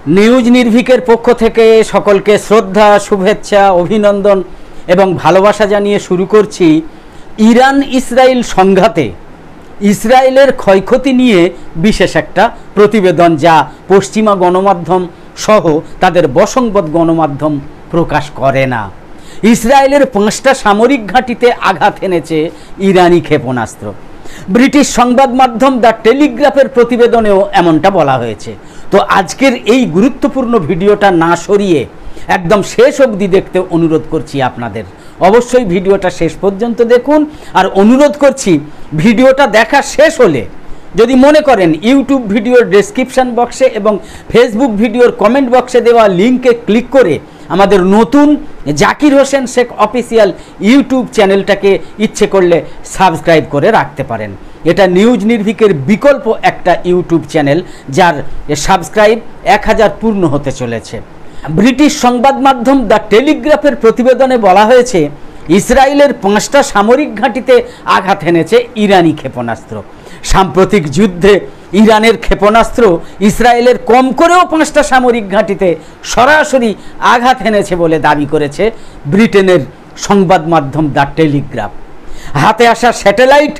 News নির্ভীকের পক্ষ থেকে সকলকে শ্রদ্ধা, শুভেচ্ছা, অভিনন্দন এবং ভালোবাসা জানিয়ে শুরু করছি ইরান ইসরায়েল সংঘাতে ইসরায়েলের ক্ষয়ক্ষতি নিয়ে বিশেষ একটা প্রতিবেদন, যা পশ্চিমা গণমাধ্যম সহ তাদের বশংবদ গণমাধ্যম প্রকাশ করে না। ইসরায়েলের 5টা সামরিক ঘাঁটিতে আঘাত এনেছে ইরানি ক্ষেপণাস্ত্র। ব্রিটিশ সংবাদ মাধ্যম দ্য টেলিগ্রাফের প্রতিবেদনেও এমনটা বলা হয়েছে। তো আজকের এই গুরুত্বপূর্ণ ভিডিওটা না সরিয়ে একদম শেষ অবধি দেখতে অনুরোধ করছি আপনাদের। অবশ্যই ভিডিওটা শেষ পর্যন্ত দেখুন, আর অনুরোধ করছি ভিডিওটা দেখা শেষ হলে যদি মনে করেন ইউটিউব ভিডিওর ডেসক্রিপশন বক্সে এবং ফেসবুক ভিডিওর কমেন্ট বক্সে দেওয়া লিঙ্কে ক্লিক করে আমাদের নতুন জাকির হোসেন শেখ অফিসিয়াল ইউটিউব চ্যানেলটাকে ইচ্ছে করলে সাবস্ক্রাইব করে রাখতে পারেন। এটা নিউজ নির্ভীকের বিকল্প একটা ইউটিউব চ্যানেল, যার সাবস্ক্রাইব 1000 পূর্ণ হতে চলেছে। ব্রিটিশ সংবাদ মাধ্যম দ্য টেলিগ্রাফের প্রতিবেদনে বলা হয়েছে ইসরায়েলের 5টা সামরিক ঘাঁটিতে আঘাত এনেছে ইরানি ক্ষেপণাস্ত্র। সাম্প্রতিক যুদ্ধে ইরানের ক্ষেপণাস্ত্র ইসরায়েলের কম করেও 5টা সামরিক ঘাঁটিতে সরাসরি আঘাত এনেছে বলে দাবি করেছে ব্রিটেনের সংবাদ মাধ্যম দ্য টেলিগ্রাফ। হাতে আসা স্যাটেলাইট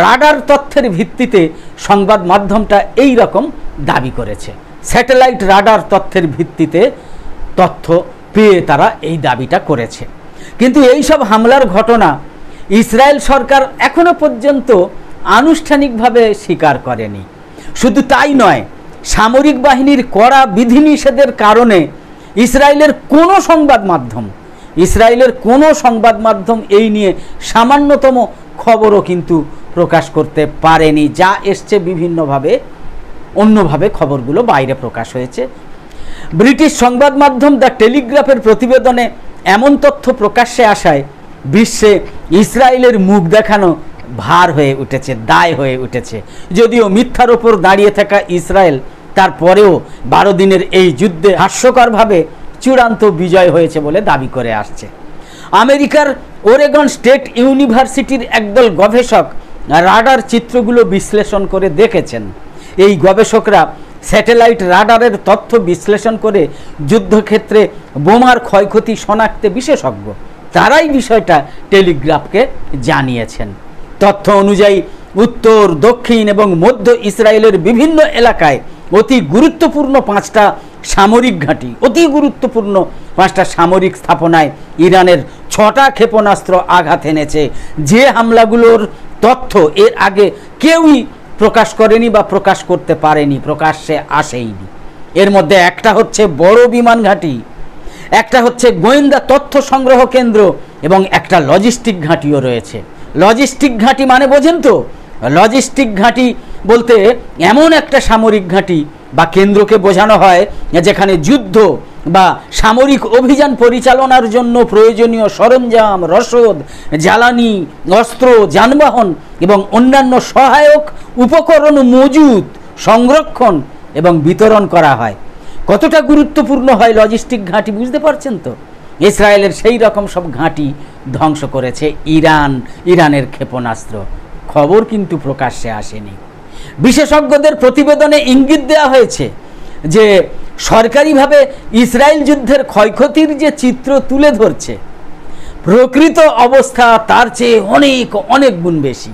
রাডার তথ্যের ভিত্তিতে সংবাদ মাধ্যমটা এই রকম দাবি করেছে। স্যাটেলাইট রাডার তথ্যের ভিত্তিতে তথ্য পেয়ে তারা এই দাবিটা করেছে। কিন্তু এই সব হামলার ঘটনা ইসরায়েল সরকার এখনো পর্যন্ত আনুষ্ঠানিকভাবে স্বীকার করেনি। শুধু তাই নয়, সামরিক বাহিনীর কড়া বিধিনিষেধের কারণে ইসরায়েলের কোনো সংবাদ মাধ্যম এই নিয়ে সামান্যতম খবরও কিন্তু প্রকাশ করতে পারেনি। যা এসছে বিভিন্নভাবে, অন্যভাবে খবরগুলো বাইরে প্রকাশ হয়েছে। ব্রিটিশ সংবাদ মাধ্যম দ্য টেলিগ্রাফের প্রতিবেদনে এমন তথ্য প্রকাশ্যে আসায় বিশ্বে ইসরায়েলের মুখ দেখানো ভার হয়ে উঠেছে, দায় হয়ে উঠেছে। যদিও মিথ্যার ওপর দাঁড়িয়ে থাকা ইসরায়েল তারপরেও 12 দিনের এই যুদ্ধে হাস্যকরভাবে চূড়ান্ত বিজয় হয়েছে বলে দাবি করে আসছে। আমেরিকার ওরেগন স্টেট ইউনিভার্সিটির একদল গবেষক রাডার চিত্রগুলো বিশ্লেষণ করে দেখেছেন। এই গবেষকরা স্যাটেলাইট রাডারের তথ্য বিশ্লেষণ করে যুদ্ধক্ষেত্রে বোমার ক্ষয়ক্ষতি শনাক্তে বিশেষজ্ঞ। তারাই বিষয়টা টেলিগ্রাফকে জানিয়েছেন। তথ্য অনুযায়ী উত্তর, দক্ষিণ এবং মধ্য ইসরায়েলের বিভিন্ন এলাকায় অতি গুরুত্বপূর্ণ 5টা সামরিক স্থাপনায় ইরানের 6টা ক্ষেপণাস্ত্র আঘাত এনেছে। যে হামলাগুলোর তথ্য এর আগে কেউই প্রকাশ করেনি বা প্রকাশ করতে পারেনি, প্রকাশ্যে আসেইনি। এর মধ্যে একটা হচ্ছে বড় বিমান ঘাঁটি, একটা হচ্ছে গোয়েন্দা তথ্য সংগ্রহ কেন্দ্র এবং একটা লজিস্টিক ঘাঁটিও রয়েছে। লজিস্টিক ঘাঁটি মানে বোঝেন তো? লজিস্টিক ঘাঁটি বলতে এমন একটা সামরিক ঘাঁটি বা কেন্দ্রকে বোঝানো হয় যেখানে যুদ্ধ বা সামরিক অভিযান পরিচালনার জন্য প্রয়োজনীয় সরঞ্জাম, রসদ, জ্বালানি, অস্ত্র, যানবাহন এবং অন্যান্য সহায়ক উপকরণ মজুত, সংরক্ষণ এবং বিতরণ করা হয়। কতটা গুরুত্বপূর্ণ হয় লজিস্টিক ঘাঁটি বুঝতে পারছেন তো? ইসরায়েলের সেই রকম সব ঘাঁটি ধ্বংস করেছে ইরানের ক্ষেপণাস্ত্র। খবর কিন্তু প্রকাশ্যে আসেনি। বিশেষজ্ঞদের প্রতিবেদনে ইঙ্গিত দেওয়া হয়েছে যে সরকারিভাবে ইসরায়েল যুদ্ধের ক্ষয়ক্ষতির যে চিত্র তুলে ধরছে, প্রকৃত অবস্থা তার চেয়ে অনেক গুণ বেশি।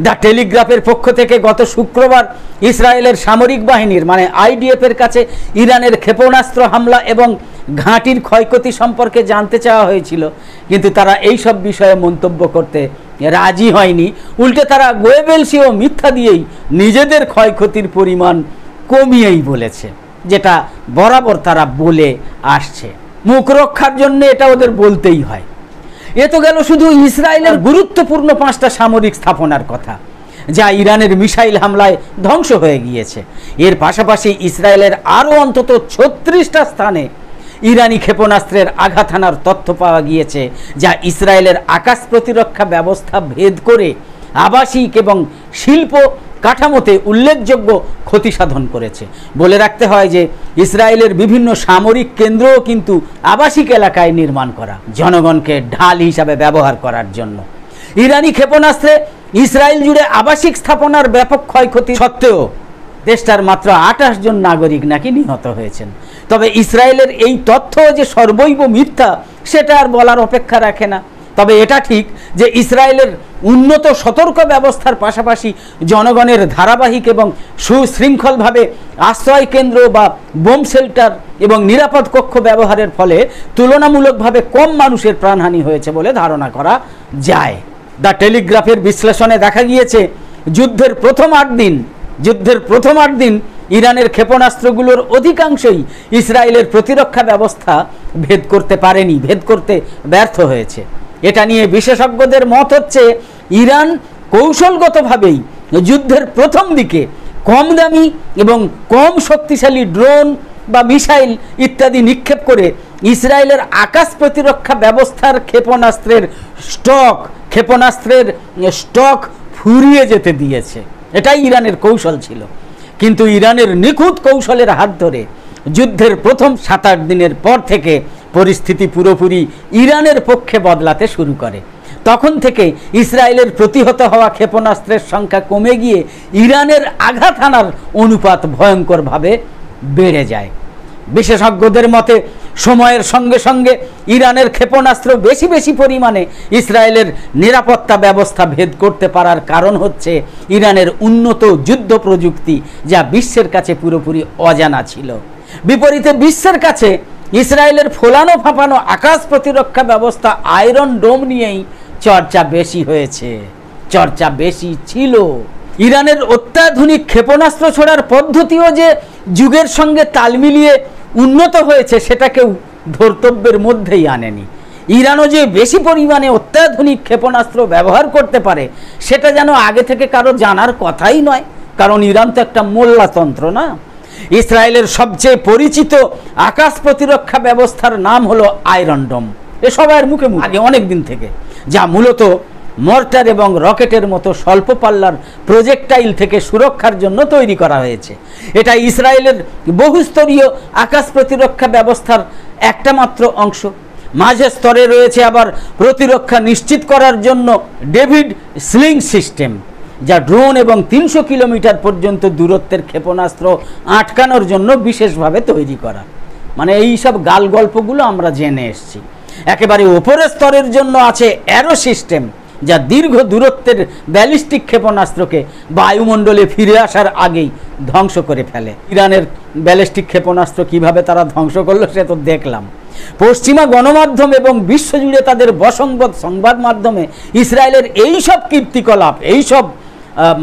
দ্য টেলিগ্রাফের পক্ষ থেকে গত শুক্রবার ইসরায়েলের সামরিক বাহিনীর মানে আইডিএফের কাছে ইরানের ক্ষেপণাস্ত্র হামলা এবং ঘাঁটির ক্ষয়ক্ষতি সম্পর্কে জানতে চাওয়া হয়েছিল, কিন্তু তারা এই সব বিষয়ে মন্তব্য করতে রাজি হয়নি। উল্টে তারা গোয়েবেলসীয় মিথ্যা দিয়েই নিজেদের ক্ষয়ক্ষতির পরিমাণ কমিয়েই বলেছে, যেটা বরাবর তারা বলে আসছে। মুখ রক্ষার জন্য এটা ওদের বলতেই হয়। এ তো গেল শুধু ইসরায়েলের গুরুত্বপূর্ণ 5টা সামরিক স্থাপনার কথা, যা ইরানের মিসাইল হামলায় ধ্বংস হয়ে গিয়েছে। এর পাশাপাশি ইসরায়েলের আরও অন্তত 36টা স্থানে ইরানি ক্ষেপণাস্ত্রের আঘাত হানার তথ্য পাওয়া গিয়েছে, যা ইসরায়েলের আকাশ প্রতিরক্ষা ব্যবস্থা ভেদ করে আবাসিক এবং শিল্প কাঠামোতে উল্লেখযোগ্য ক্ষতি সাধন করেছে। বলে রাখতে হয় যে ইসরায়েলের বিভিন্ন সামরিক কেন্দ্রও কিন্তু আবাসিক এলাকায় নির্মাণ করা, জনগণকে ঢাল হিসাবে ব্যবহার করার জন্য। ইরানি ক্ষেপণাস্ত্রে ইসরায়েল জুড়ে আবাসিক স্থাপনার ব্যাপক ক্ষয়ক্ষতি সত্ত্বেও দেশটার মাত্র 28 জন নাগরিক নাকি নিহত হয়েছেন। তবে ইসরায়েলের এই তথ্য যে সর্বৈব মিথ্যা সেটা আর বলার অপেক্ষা রাখে না। তবে এটা ঠিক যে ইসরায়েলের উন্নত সতর্ক ব্যবস্থার পাশাপাশি জনগণের ধারাবাহিক এবং সুশৃঙ্খলভাবে আশ্রয় কেন্দ্র বা বোম শেল্টার এবং নিরাপদ কক্ষ ব্যবহারের ফলে তুলনামূলকভাবে কম মানুষের প্রাণহানি হয়েছে বলে ধারণা করা যায়। দ্য টেলিগ্রাফের বিশ্লেষণে দেখা গিয়েছে যুদ্ধের প্রথম 8 দিন ইরানের ক্ষেপণাস্ত্রগুলোর অধিকাংশই ইসরায়েলের প্রতিরক্ষা ব্যবস্থা ভেদ করতে ব্যর্থ হয়েছে। এটা নিয়ে বিশেষজ্ঞদের মত হচ্ছে ইরান কৌশলগতভাবেই যুদ্ধের প্রথম দিকে কম দামি এবং কম শক্তিশালী ড্রোন বা মিসাইল ইত্যাদি নিক্ষেপ করে ইসরায়েলের আকাশ প্রতিরক্ষা ব্যবস্থার ক্ষেপণাস্ত্রের স্টক ফুরিয়ে যেতে দিয়েছে। এটাই ইরানের কৌশল ছিল। কিন্তু ইরানের নিখুঁত কৌশলের হাত ধরে যুদ্ধের প্রথম 7-8 দিনের পর থেকে পরিস্থিতি পুরোপুরি ইরানের পক্ষে বদলাতে শুরু করে। তখন থেকে ইসরায়েলের প্রতিহত হওয়া ক্ষেপণাস্ত্রের সংখ্যা কমে গিয়ে ইরানের আঘাত হানার অনুপাত ভয়ঙ্করভাবে বেড়ে যায়। বিশেষজ্ঞদের মতে সময়ের সঙ্গে সঙ্গে ইরানের ক্ষেপণাস্ত্র বেশি পরিমাণে ইসরায়েলের নিরাপত্তা ব্যবস্থা ভেদ করতে পারার কারণ হচ্ছে ইরানের উন্নত যুদ্ধ প্রযুক্তি, যা বিশ্বের কাছে পুরোপুরি অজানা ছিল। বিপরীতে বিশ্বের কাছে ইসরায়েলের ফোলানো ফাঁপানো আকাশ প্রতিরক্ষা ব্যবস্থা আয়রন ডোম নিয়েই চর্চা বেশি ছিল। ইরানের অত্যাধুনিক ক্ষেপণাস্ত্র ছোড়ার পদ্ধতিও যে যুগের সঙ্গে তাল মিলিয়ে উন্নত হয়েছে সেটা কেউ ধর্তব্যের মধ্যেই আনেনি। ইরানও যে বেশি পরিমাণে অত্যাধুনিক ক্ষেপণাস্ত্র ব্যবহার করতে পারে সেটা যেন আগে থেকে কারো জানার কথাই নয়, কারণ ইরান তো একটা মোল্লাতন্ত্র না। ইসরায়েলের সবচেয়ে পরিচিত আকাশ প্রতিরক্ষা ব্যবস্থার নাম হলো আয়রন ডোম। এ সবার মুখে আগে অনেক দিন থেকে, যা মূলত মর্টার এবং রকেটের মতো স্বল্প পাল্লার প্রজেক্টাইল থেকে সুরক্ষার জন্য তৈরি করা হয়েছে। এটা ইসরায়েলের বহুস্তরীয় আকাশ প্রতিরক্ষা ব্যবস্থার একটা মাত্র অংশ। মাঝের স্তরে রয়েছে আবার প্রতিরক্ষা নিশ্চিত করার জন্য ডেভিড স্লিং সিস্টেম, যা ড্রোন এবং 300 কিলোমিটার পর্যন্ত দূরত্বের ক্ষেপণাস্ত্র আটকানোর জন্য বিশেষভাবে তৈরি করা। মানে এই সব গাল গল্পগুলো আমরা জেনে এসেছি। একেবারে ওপরের স্তরের জন্য আছে অ্যারো সিস্টেম, যা দীর্ঘ দূরত্বের ব্যালিস্টিক ক্ষেপণাস্ত্রকে বায়ুমণ্ডলে ফিরে আসার আগেই ধ্বংস করে ফেলে। ইরানের ব্যালিস্টিক ক্ষেপণাস্ত্র কিভাবে তারা ধ্বংস করলো সে তো দেখলাম। পশ্চিমা গণমাধ্যম এবং বিশ্বজুড়ে তাদের বশংবদ সংবাদ মাধ্যমে ইসরায়েলের এইসব কীর্তিকলাপ, এইসব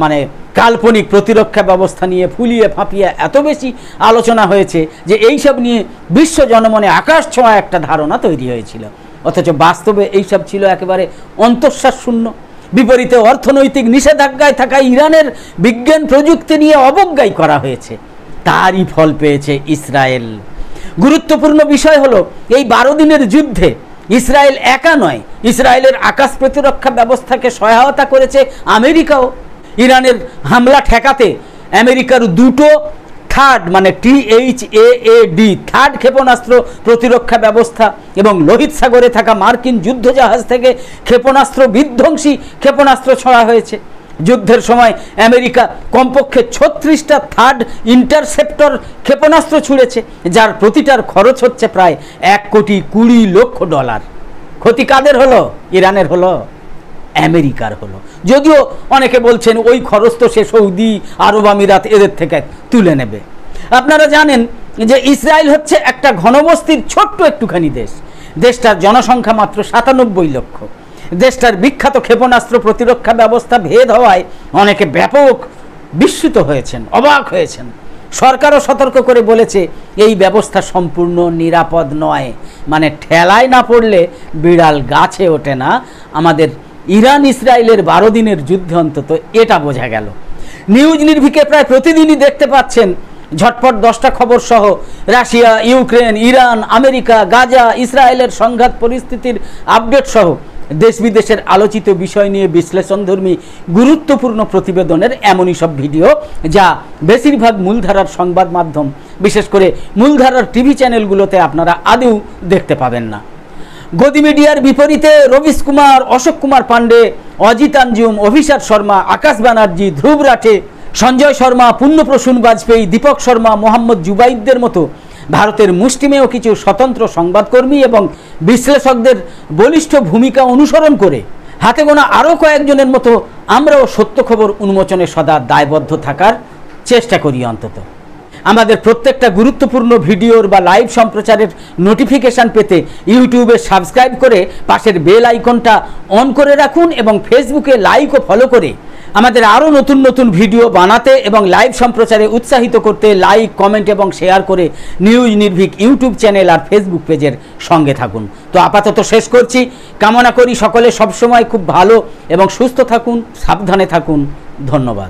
মানে কাল্পনিক প্রতিরক্ষা ব্যবস্থা নিয়ে ফুলিয়ে ফাঁপিয়ে এত বেশি আলোচনা হয়েছে যে এইসব নিয়ে বিশ্ব জনমনে আকাশ ছোঁয়া একটা ধারণা তৈরি হয়েছিল। অথচ বাস্তবে এইসব ছিল একেবারে অন্তঃশ্বাস শূন্য। বিপরীতে অর্থনৈতিক নিষেধাজ্ঞায় থাকা ইরানের বিজ্ঞান প্রযুক্তি নিয়ে অবজ্ঞাই করা হয়েছে। তারই ফল পেয়েছে ইসরায়েল। গুরুত্বপূর্ণ বিষয় হলো এই 12 দিনের যুদ্ধে ইসরায়েল একা নয়, ইসরায়েলের আকাশ প্রতিরক্ষা ব্যবস্থাকে সহায়তা করেছে আমেরিকাও। ইরানের হামলা ঠেকাতে আমেরিকার দুটো থার্ড ক্ষেপণাস্ত্র প্রতিরক্ষা ব্যবস্থা এবং লোহিত সাগরে থাকা মার্কিন যুদ্ধজাহাজ থেকে ক্ষেপণাস্ত্র বিধ্বংসী ক্ষেপণাস্ত্র ছোড়া হয়েছে। যুদ্ধের সময় আমেরিকা কমপক্ষে 36টা থার্ড ইন্টারসেপ্টর ক্ষেপণাস্ত্র ছুঁড়েছে, যার প্রতিটার খরচ হচ্ছে প্রায় $1,20,00,000। ক্ষতি কাদের হলো? ইরানের হলো, আমেরিকার হলো। যদিও অনেকে বলছেন ওই খরচ তো সে সৌদি আরব আমিরাত এদের থেকে তুলে নেবে। আপনারা জানেন যে ইসরায়েল হচ্ছে একটা ঘনবস্তির ছোট্ট একটুখানি দেশ। দেশটার জনসংখ্যা মাত্র 97 লক্ষ। দেশটার বিখ্যাত ক্ষেপণাস্ত্র প্রতিরক্ষা ব্যবস্থা ভেদ হওয়ায় অনেকে ব্যাপক বিস্মিত হয়েছেন, অবাক হয়েছেন। সরকারও সতর্ক করে বলেছে এই ব্যবস্থা সম্পূর্ণ নিরাপদ নয়। মানে ঠেলায় না পড়লে বিড়াল গাছে ওঠে না। আমাদের ইরান ইসরায়েলের 12 দিনের যুদ্ধে অন্তত এটা বোঝা গেল। নিউজ নির্ভীকে প্রায় প্রতিদিনই দেখতে পাচ্ছেন ঝটপট 10টা খবর সহ Russia, Ukraine, Iran, America, Gaza, ইসরায়েলের সংঘাত পরিস্থিতির আপডেট সহ দেশ বিদেশের আলোচিত বিষয় নিয়ে বিশ্লেষণধর্মী গুরুত্বপূর্ণ প্রতিবেদনের এমনই সব ভিডিও, যা বেশিরভাগ মূলধারার সংবাদ মাধ্যম, বিশেষ করে মূলধারার টিভি চ্যানেলগুলোতে আপনারা আদৌ দেখতে পাবেন না। গদি মিডিয়ার বিপরীতে রবিশ কুমার, অশোক কুমার পাণ্ডে, অজিত আঞ্জুম, অভিষেক শর্মা, আকাশ ব্যানার্জি, ধ্রুব রাঠে সঞ্জয় শর্মা, পূর্ণপ্রসূন বাজপেয়ী, দীপক শর্মা, মোহাম্মদ জুবাইরদের মতো ভারতের মুষ্টিমেয় কিছু স্বতন্ত্র সংবাদকর্মী এবং বিশ্লেষকদের বলিষ্ঠ ভূমিকা অনুসরণ করে হাতে গোনা আরও কয়েকজনের মতো আমরাও সত্য খবর উন্মোচনে সদা দায়বদ্ধ থাকার চেষ্টা করি। অন্তত আমাদের প্রত্যেকটা গুরুত্বপূর্ণ ভিডিওর বা লাইভ সম্প্রচারের নোটিফিকেশান পেতে ইউটিউবে সাবস্ক্রাইব করে পাশের বেল আইকনটা অন করে রাখুন এবং ফেসবুকে লাইক ও ফলো করে আমাদের আরও নতুন নতুন ভিডিও বানাতে এবং লাইভ সম্প্রচারে উৎসাহিত করতে লাইক, কমেন্ট এবং শেয়ার করে নিউজ নির্ভীক ইউটিউব চ্যানেল আর ফেসবুক পেজের সঙ্গে থাকুন। তো আপাতত শেষ করছি। কামনা করি সকলে সবসময় খুব ভালো এবং সুস্থ থাকুন, সাবধানে থাকুন। ধন্যবাদ।